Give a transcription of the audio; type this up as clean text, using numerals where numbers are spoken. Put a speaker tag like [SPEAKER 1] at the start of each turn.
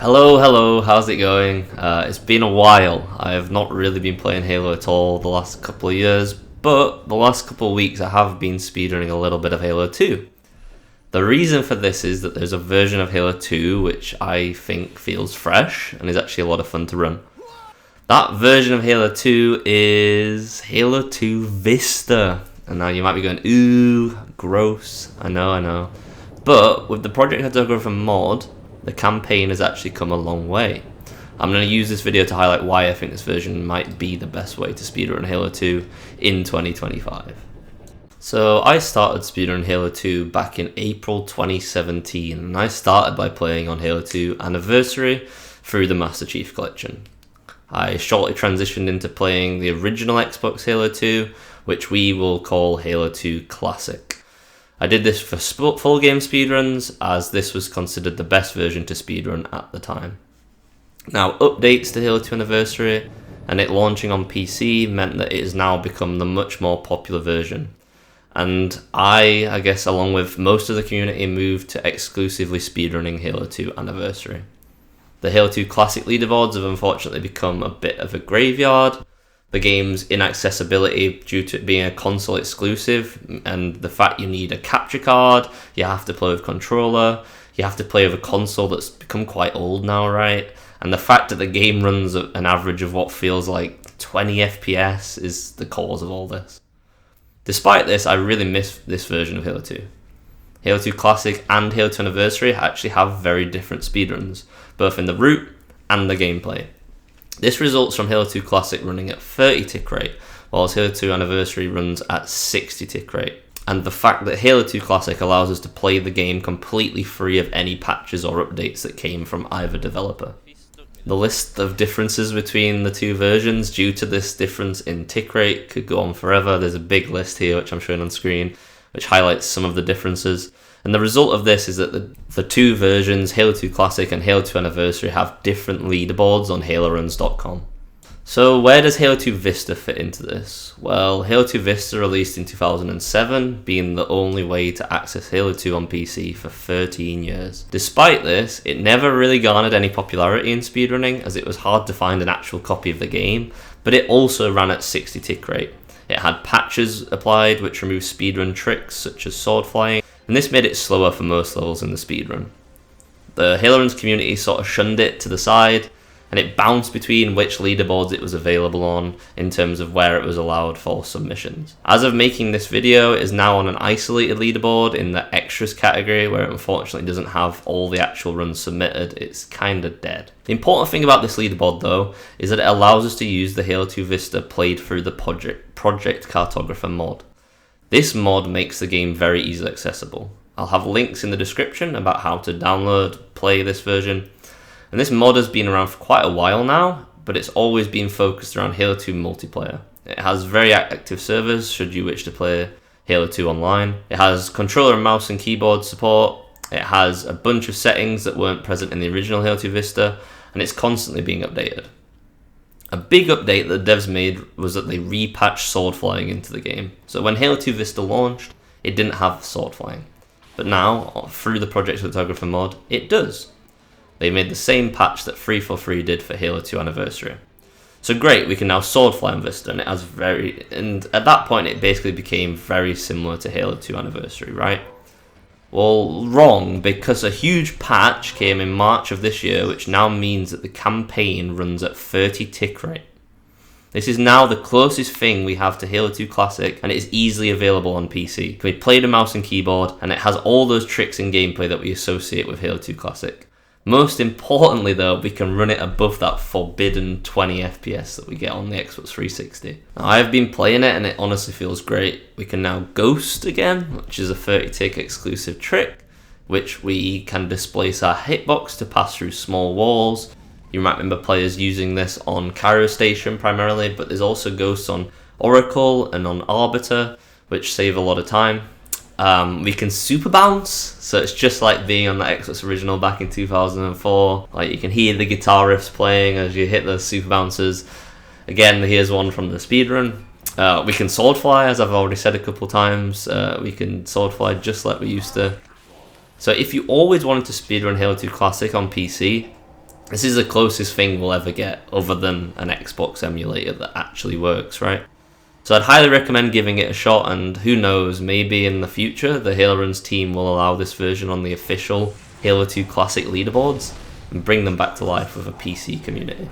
[SPEAKER 1] Hello, how's it going? It's been a while. I have not really been playing Halo at all the last couple of years, but the last couple of weeks I have been speedrunning a little bit of Halo 2. The reason for this is that there's a version of Halo 2 which I think feels fresh and is actually a lot of fun to run. That version of Halo 2 is Halo 2 Vista. And now you might be going, ooh, gross. I know. But with the Project Cartographer mod, the campaign has actually come a long way. I'm going to use this video to highlight why I think this version might be the best way to speedrun Halo 2 in 2025. So I started speedrunning Halo 2 back in April 2017, and I started by playing on Halo 2 Anniversary through the Master Chief Collection. I shortly transitioned into playing the original Xbox Halo 2, which we will call Halo 2 Classic. I did this for full game speedruns, as this was considered the best version to speedrun at the time. Now, updates to Halo 2 Anniversary and it launching on PC meant that it has now become the much more popular version. And I guess along with most of the community, moved to exclusively speedrunning Halo 2 Anniversary. The Halo 2 Classic leaderboards have unfortunately become a bit of a graveyard. The game's inaccessibility due to it being a console exclusive, and the fact you need a capture card, you have to play with controller, you have to play with a console that's become quite old now, right? And the fact that the game runs at an average of what feels like 20 FPS is the cause of all this. Despite this, I really miss this version of Halo 2. Halo 2 Classic and Halo 2 Anniversary actually have very different speedruns, both in the route and the gameplay. This results from Halo 2 Classic running at 30 tick rate, whilst Halo 2 Anniversary runs at 60 tick rate. And the fact that Halo 2 Classic allows us to play the game completely free of any patches or updates that came from either developer. The list of differences between the two versions due to this difference in tick rate could go on forever. There's a big list here which I'm showing on screen, which highlights some of the differences. And the result of this is that the two versions, Halo 2 Classic and Halo 2 Anniversary, have different leaderboards on haloruns.com. So where does Halo 2 Vista fit into this? Well, Halo 2 Vista released in 2007, being the only way to access Halo 2 on PC for 13 years. Despite this, it never really garnered any popularity in speedrunning, as it was hard to find an actual copy of the game, but it also ran at 60 tick rate. It had patches applied which removed speedrun tricks such as sword flying, and this made it slower for most levels in the speedrun. The Halo Runs community sort of shunned it to the side, and it bounced between which leaderboards it was available on in terms of where it was allowed for submissions. As of making this video, it is now on an isolated leaderboard in the extras category, where it unfortunately doesn't have all the actual runs submitted. It's kinda dead. The important thing about this leaderboard though is that it allows us to use the Halo 2 Vista played through the Project Cartographer mod. This mod makes the game very easily accessible. I'll have links in the description about how to download, play this version. And this mod has been around for quite a while now, but it's always been focused around Halo 2 multiplayer. It has very active servers should you wish to play Halo 2 online. It has controller and mouse and keyboard support. It has a bunch of settings that weren't present in the original Halo 2 Vista, and it's constantly being updated. A big update that the devs made was that they repatched sword flying into the game. So when Halo 2 Vista launched, it didn't have sword flying. But now, through the Project Cartographer mod, it does. They made the same patch that 343 did for Halo 2 Anniversary. So great, we can now sword fly in Vista, and at that point it basically became very similar to Halo 2 Anniversary, right? Well, wrong, because a huge patch came in March of this year, which now means that the campaign runs at 30 tick rate. This is now the closest thing we have to Halo 2 Classic, and it is easily available on PC. It can be played with mouse and keyboard, and it has all those tricks in gameplay that we associate with Halo 2 Classic. Most importantly though, we can run it above that forbidden 20 FPS that we get on the Xbox 360. Now, I've been playing it and it honestly feels great. We can now ghost again, which is a 30 tick exclusive trick, which we can displace our hitbox to pass through small walls. You might remember players using this on Cairo Station primarily, but there's also ghosts on Oracle and on Arbiter, which save a lot of time. We can super bounce, so it's just like being on the Xbox original back in 2004. Like, you can hear the guitar riffs playing as you hit the super bounces. Again, here's one from the speedrun. We can sword fly, as I've already said a couple times. We can sword fly just like we used to. So if you always wanted to speedrun Halo 2 Classic on PC, This is the closest thing we'll ever get other than an Xbox emulator that actually works, right? So I'd highly recommend giving it a shot, and who knows, maybe in the future the Halo Runs team will allow this version on the official Halo 2 Classic leaderboards and bring them back to life with a PC community.